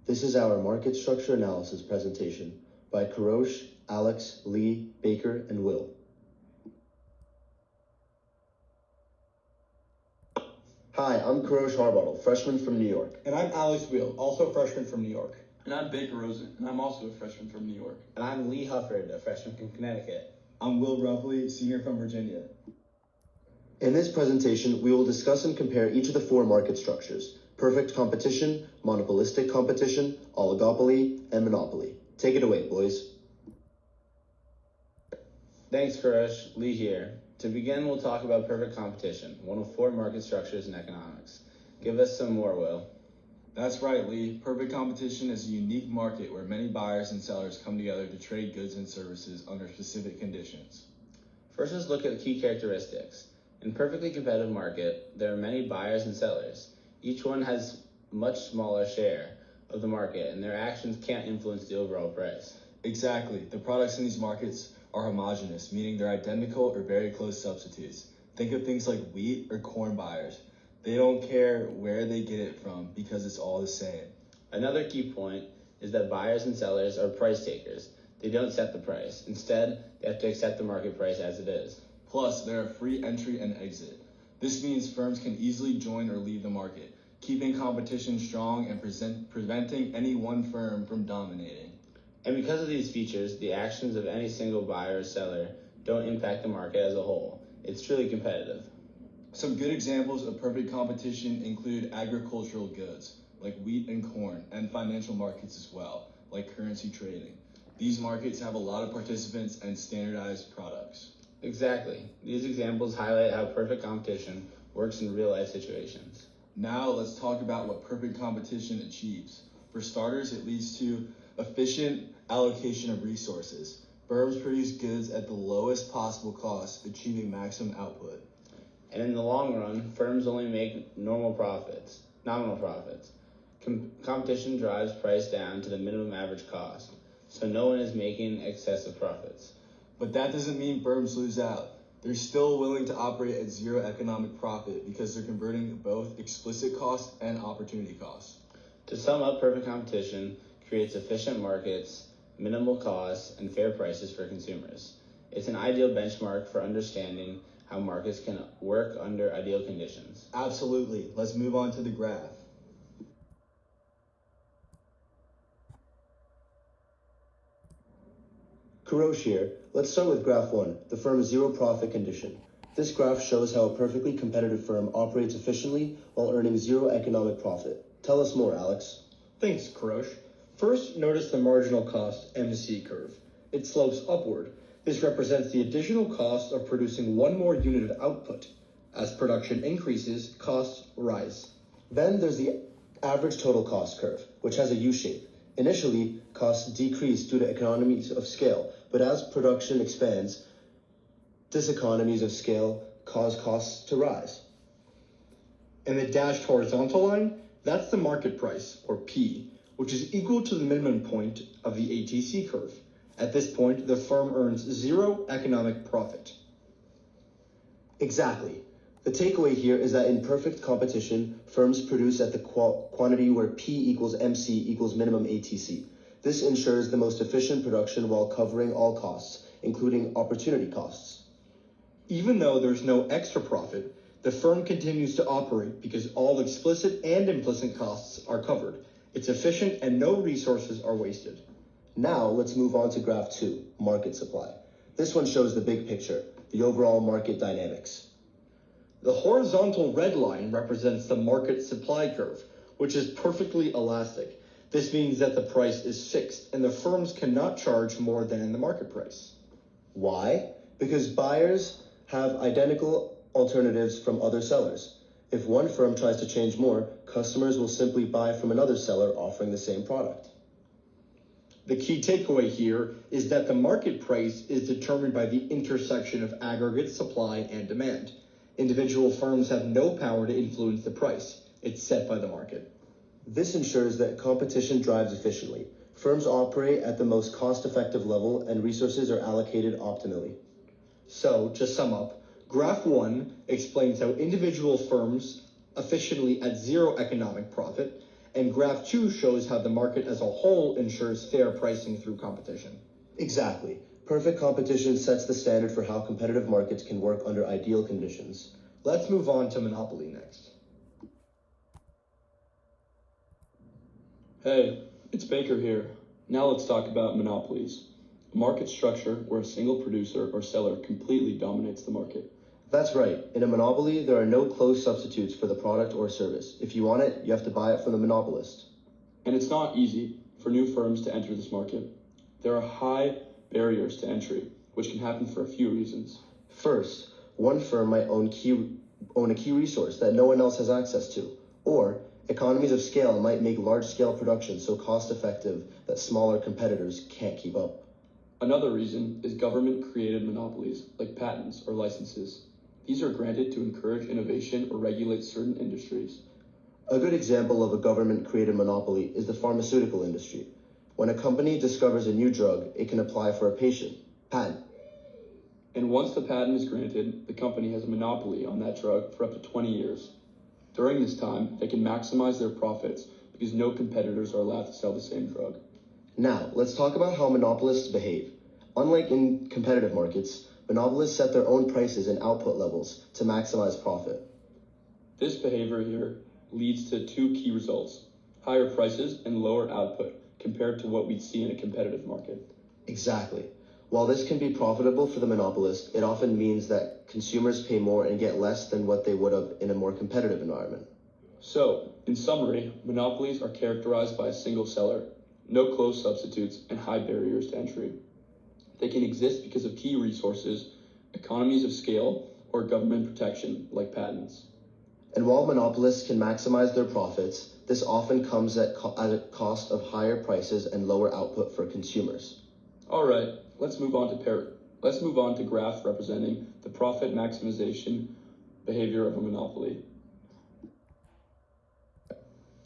This is our market structure analysis presentation by Karosh, Alex, Lee, Baker, and Will. Hi, I'm Karosh Harbottle, freshman from New York. And I'm Alex Wheel, also freshman from New York. And I'm Baker Rosen, and I'm also a freshman from New York. And I'm Lee Hufford, a freshman from Connecticut. I'm Will Rupley, senior from Virginia. In this presentation, we will discuss and compare each of the four market structures: perfect competition, monopolistic competition, oligopoly, and monopoly. Take it away, boys. Thanks, Karosh. Lee here. To begin, we'll talk about perfect competition, one of four market structures in economics. Give us some more, Will. That's right, Lee. Perfect competition is a unique market where many buyers and sellers come together to trade goods and services under specific conditions. First, let's look at the key characteristics. In a perfectly competitive market, there are many buyers and sellers. Each one has a much smaller share of the market, and their actions can't influence the overall price. Exactly. The products in these markets are homogeneous, meaning they're identical or very close substitutes. Think of things like wheat or corn buyers. They don't care where they get it from because it's all the same. Another key point is that buyers and sellers are price takers. They don't set the price. Instead, they have to accept the market price as it is. Plus, there are free entry and exit. This means firms can easily join or leave the market, keeping competition strong and preventing any one firm from dominating. And because of these features, the actions of any single buyer or seller don't impact the market as a whole. It's truly competitive. Some good examples of perfect competition include agricultural goods, like wheat and corn, and financial markets as well, like currency trading. These markets have a lot of participants and standardized products. Exactly. These examples highlight how perfect competition works in real-life situations. Now let's talk about what perfect competition achieves. For starters, it leads to efficient allocation of resources. Firms produce goods at the lowest possible cost, achieving maximum output. And in the long run, firms only make nominal profits. Competition drives price down to the minimum average cost, so no one is making excessive profits. But that doesn't mean firms lose out. They're still willing to operate at zero economic profit because they're converting both explicit costs and opportunity costs. To sum up, perfect competition creates efficient markets, minimal costs, and fair prices for consumers. It's an ideal benchmark for understanding how markets can work under ideal conditions. Absolutely. Let's move on to the graph. Karosh here. Let's start with graph 1, the firm's zero profit condition. This graph shows how a perfectly competitive firm operates efficiently while earning zero economic profit. Tell us more, Alex. Thanks, Karosh. First, notice the marginal cost MC curve. It slopes upward. This represents the additional cost of producing one more unit of output. As production increases, costs rise. Then there's the average total cost curve, which has a U-shape. Initially, costs decrease due to economies of scale, but as production expands, diseconomies of scale cause costs to rise. And the dashed horizontal line, that's the market price, or P, which is equal to the minimum point of the ATC curve. At this point, the firm earns zero economic profit. Exactly. The takeaway here is that in perfect competition, firms produce at the quantity where P equals MC equals minimum ATC. This ensures the most efficient production while covering all costs, including opportunity costs. Even though there's no extra profit, the firm continues to operate because all explicit and implicit costs are covered. It's efficient and no resources are wasted. Now let's move on to graph 2, market supply. This one shows the big picture, the overall market dynamics. The horizontal red line represents the market supply curve, which is perfectly elastic. This means that the price is fixed and the firms cannot charge more than the market price. Why? Because buyers have identical alternatives from other sellers. If one firm tries to change more, customers will simply buy from another seller offering the same product. The key takeaway here is that the market price is determined by the intersection of aggregate supply and demand. Individual firms have no power to influence the price. It's set by the market. This ensures that competition drives efficiently. Firms operate at the most cost-effective level and resources are allocated optimally. So, to sum up, Graph 1 explains how individual firms efficiently at zero economic profit, And graph 2 shows how the market as a whole ensures fair pricing through competition. Exactly. Perfect competition sets the standard for how competitive markets can work under ideal conditions. Let's move on to monopoly next. Hey, it's Baker here. Now let's talk about monopolies. A market structure where a single producer or seller completely dominates the market. That's right. In a monopoly, there are no close substitutes for the product or service. If you want it, you have to buy it from the monopolist. And it's not easy for new firms to enter this market. There are high barriers to entry, which can happen for a few reasons. First, one firm might own a key resource that no one else has access to, or economies of scale might make large-scale production so cost-effective that smaller competitors can't keep up. Another reason is government-created monopolies, like patents or licenses. These are granted to encourage innovation or regulate certain industries. A good example of a government-created monopoly is the pharmaceutical industry. When a company discovers a new drug, it can apply for a patent. And once the patent is granted, the company has a monopoly on that drug for up to 20 years. During this time, they can maximize their profits because no competitors are allowed to sell the same drug. Now, let's talk about how monopolists behave. Unlike in competitive markets, monopolists set their own prices and output levels to maximize profit. This behavior here leads to two key results: higher prices and lower output compared to what we'd see in a competitive market. Exactly. While this can be profitable for the monopolist, it often means that consumers pay more and get less than what they would have in a more competitive environment. So, in summary, monopolies are characterized by a single seller, no close substitutes, and high barriers to entry. They can exist because of key resources, economies of scale, or government protection, like patents. And while monopolists can maximize their profits, this often comes at a cost of higher prices and lower output for consumers. All right, let's move on to graph representing the profit maximization behavior of a monopoly.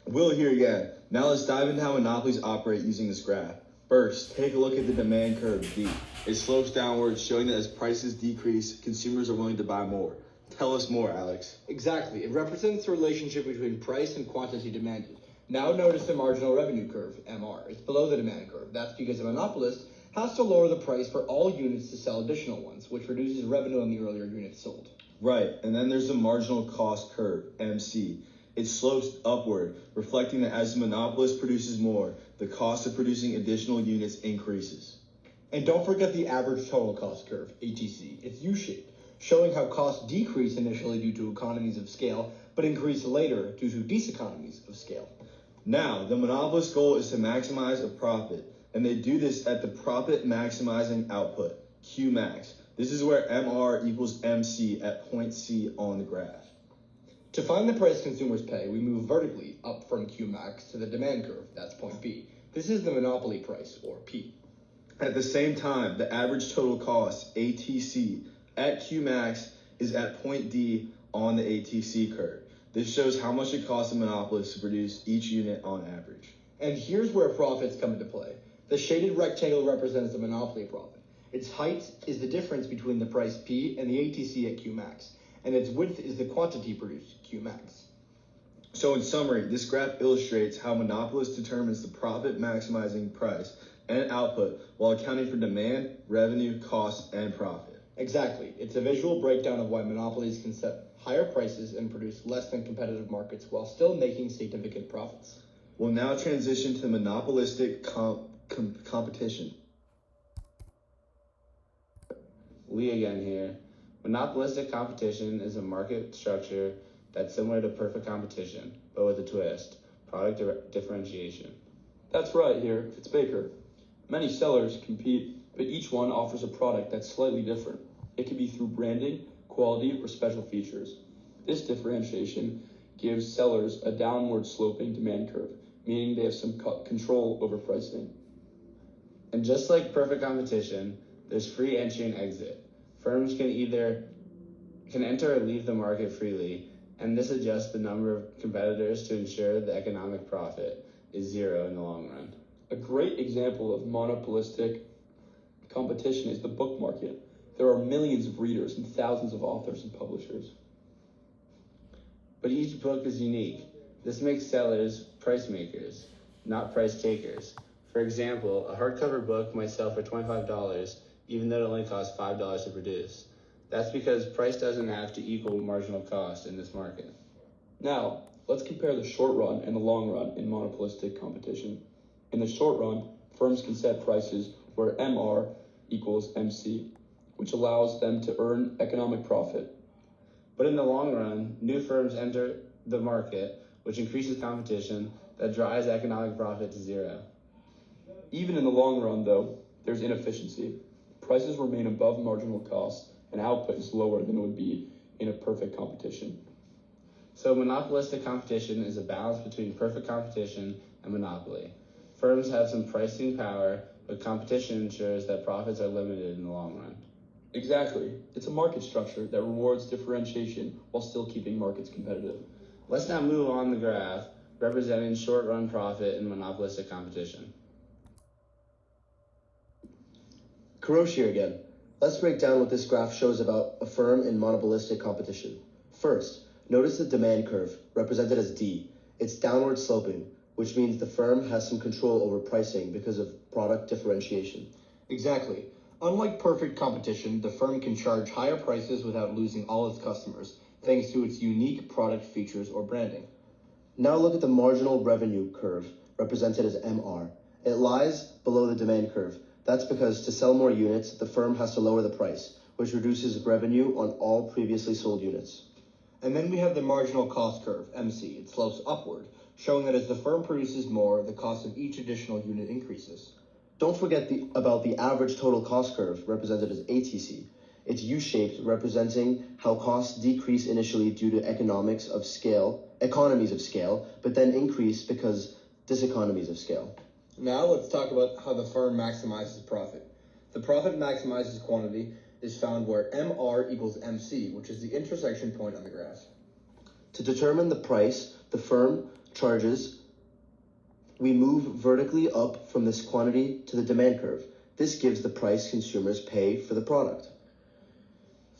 Will here again. Now let's dive into how monopolies operate using this graph. First, take a look at the demand curve D. It slopes downwards, showing that as prices decrease, consumers are willing to buy more. Tell us more, Alex. Exactly. It represents the relationship between price and quantity demanded. Now notice the marginal revenue curve, MR. It's below the demand curve. That's because a monopolist has to lower the price for all units to sell additional ones, which reduces revenue on the earlier units sold. Right, and then there's the marginal cost curve, MC. It slopes upward, reflecting that as the monopolist produces more, the cost of producing additional units increases. And don't forget the average total cost curve, ATC. It's U-shaped, showing how costs decrease initially due to economies of scale, but increase later due to diseconomies of scale. Now, the monopolist's goal is to maximize a profit, and they do this at the profit maximizing output, Qmax. This is where MR equals MC at point C on the graph. To find the price consumers pay, we move vertically up from Qmax to the demand curve, that's point B. This is the monopoly price, or P. At the same time, the average total cost, ATC, at Qmax is at point D on the ATC curve. This shows how much it costs a monopolist to produce each unit on average. And here's where profits come into play. The shaded rectangle represents the monopoly profit. Its height is the difference between the price P and the ATC at Qmax, and its width is the quantity produced, Qmax. So in summary, this graph illustrates how monopolist determines the profit maximizing price and output while accounting for demand, revenue, cost, and profit. Exactly. It's a visual breakdown of why monopolies can set higher prices and produce less than competitive markets while still making significant profits. We'll now transition to monopolistic competition. Lee again here. Monopolistic competition is a market structure that's similar to perfect competition, but with a twist: product differentiation. That's right here, it's Baker. Many sellers compete, but each one offers a product that's slightly different. It could be through branding, quality, or special features. This differentiation gives sellers a downward sloping demand curve, meaning they have some control over pricing. And just like perfect competition, there's free entry and exit. Firms can enter or leave the market freely, and this adjusts the number of competitors to ensure the economic profit is zero in the long run. A great example of monopolistic competition is the book market. There are millions of readers and thousands of authors and publishers. But each book is unique. This makes sellers price makers, not price takers. For example, a hardcover book might sell for $25 even though it only costs $5 to produce. That's because price doesn't have to equal marginal cost in this market. Now, let's compare the short run and the long run in monopolistic competition. In the short run, firms can set prices where MR equals MC, which allows them to earn economic profit. But in the long run, new firms enter the market, which increases competition that drives economic profit to zero. Even in the long run, though, there's inefficiency. Prices remain above marginal cost, and output is lower than it would be in a perfect competition. So monopolistic competition is a balance between perfect competition and monopoly. Firms have some pricing power, but competition ensures that profits are limited in the long run. Exactly. It's a market structure that rewards differentiation while still keeping markets competitive. Let's now move on the graph representing short-run profit in monopolistic competition. Kurosh here again. Let's break down what this graph shows about a firm in monopolistic competition. First, notice the demand curve, represented as D. It's downward sloping, which means the firm has some control over pricing because of product differentiation. Exactly. Unlike perfect competition, the firm can charge higher prices without losing all its customers, thanks to its unique product features or branding. Now look at the marginal revenue curve, represented as MR. It lies below the demand curve. That's because to sell more units, the firm has to lower the price, which reduces revenue on all previously sold units. And then we have the marginal cost curve, MC. It slopes upward, showing that as the firm produces more, the cost of each additional unit increases. Don't forget about the average total cost curve, represented as ATC. It's U-shaped, representing how costs decrease initially due to economies of scale, but then increase because diseconomies of scale. Now let's talk about how the firm maximizes profit. The profit maximizes quantity is found where MR equals MC, which is the intersection point on the graph. To determine the price the firm charges, we move vertically up from this quantity to the demand curve. This gives the price consumers pay for the product.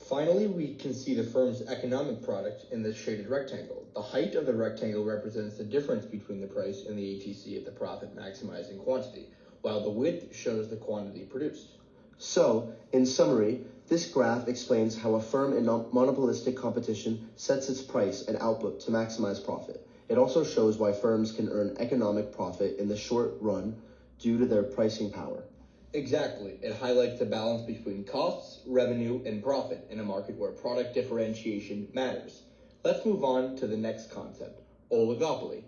Finally, we can see the firm's economic product in this shaded rectangle. The height of the rectangle represents the difference between the price and the ATC at the profit maximizing quantity, while the width shows the quantity produced. So, in summary, this graph explains how a firm in monopolistic competition sets its price and output to maximize profit. It also shows why firms can earn economic profit in the short run due to their pricing power. Exactly. It highlights the balance between costs, revenue, and profit in a market where product differentiation matters. Let's move on to the next concept, oligopoly.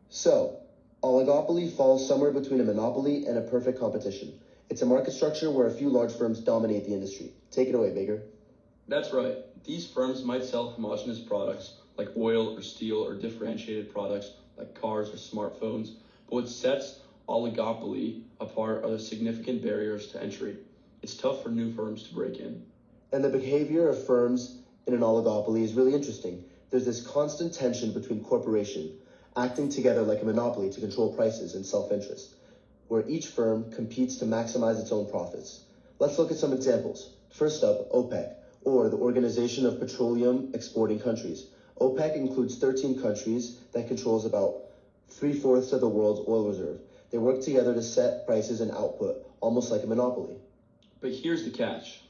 So, oligopoly falls somewhere between a monopoly and a perfect competition. It's a market structure where a few large firms dominate the industry. Take it away, Baker. That's right. These firms might sell homogeneous products like oil or steel or differentiated products like cars or smartphones, but what sets oligopoly apart are the significant barriers to entry. It's tough for new firms to break in. And the behavior of firms in an oligopoly is really interesting. There's this constant tension between corporations acting together like a monopoly to control prices and self-interest, where each firm competes to maximize its own profits. Let's look at some examples. First up, OPEC, or the Organization of Petroleum Exporting Countries. OPEC includes 13 countries that controls about 3/4 of the world's oil reserve. They work together to set prices and output, almost like a monopoly. But here's the catch.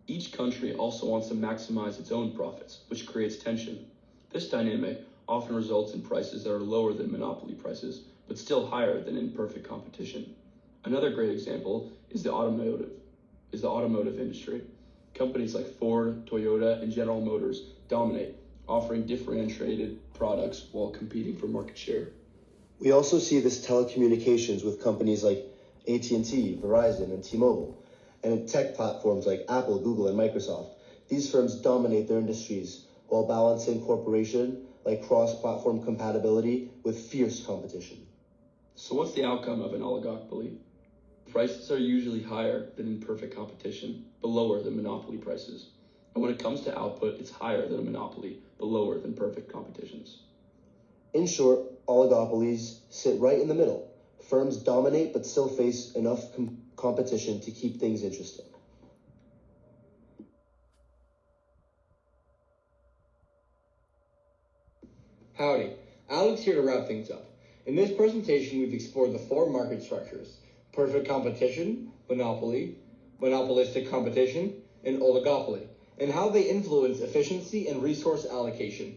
Each country also wants to maximize its own profits, which creates tension. This dynamic often results in prices that are lower than monopoly prices, but still higher than in perfect competition. Another great example is the automotive industry. Companies like Ford, Toyota, and General Motors dominate, offering differentiated products while competing for market share. We also see this telecommunications with companies like AT&T, Verizon, and T-Mobile, and in tech platforms like Apple, Google, and Microsoft. These firms dominate their industries while balancing cooperation like cross-platform compatibility with fierce competition. So what's the outcome of an oligopoly? Prices are usually higher than in perfect competition, but lower than monopoly prices. And when it comes to output, it's higher than a monopoly, but lower than perfect competitions. In short, oligopolies sit right in the middle. Firms dominate but still face enough competition to keep things interesting. Howdy, Alex here to wrap things up. In this presentation, we've explored the four market structures: perfect competition, monopoly, monopolistic competition, and oligopoly, and how they influence efficiency and resource allocation.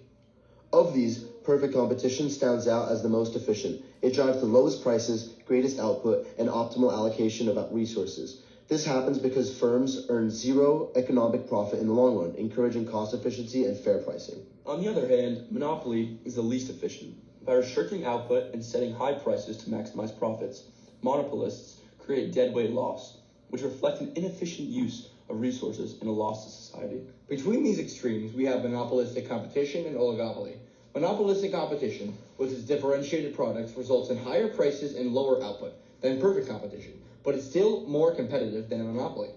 Of these, perfect competition stands out as the most efficient. It drives the lowest prices, greatest output, and optimal allocation of resources. This happens because firms earn zero economic profit in the long run, encouraging cost efficiency and fair pricing. On the other hand, monopoly is the least efficient. By restricting output and setting high prices to maximize profits, monopolists create deadweight loss, which reflect an inefficient use of resources and a loss to society. Between these extremes, we have monopolistic competition and oligopoly. Monopolistic competition, with its differentiated products, results in higher prices and lower output than perfect competition, but it's still more competitive than a monopoly.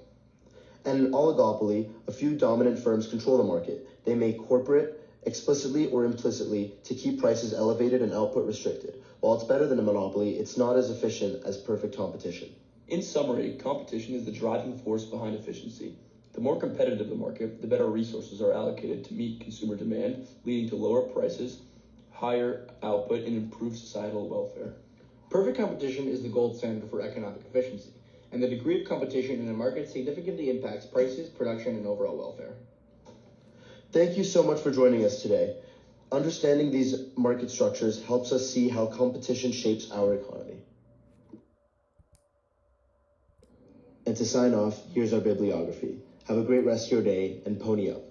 And in oligopoly, a few dominant firms control the market. They make corporate, explicitly or implicitly, to keep prices elevated and output restricted. While it's better than a monopoly, it's not as efficient as perfect competition. In summary, competition is the driving force behind efficiency. The more competitive the market, the better resources are allocated to meet consumer demand, leading to lower prices, higher output, and improved societal welfare. Perfect competition is the gold standard for economic efficiency, and the degree of competition in a market significantly impacts prices, production, and overall welfare. Thank you so much for joining us today. Understanding these market structures helps us see how competition shapes our economy. And to sign off, here's our bibliography. Have a great rest of your day, and pony up.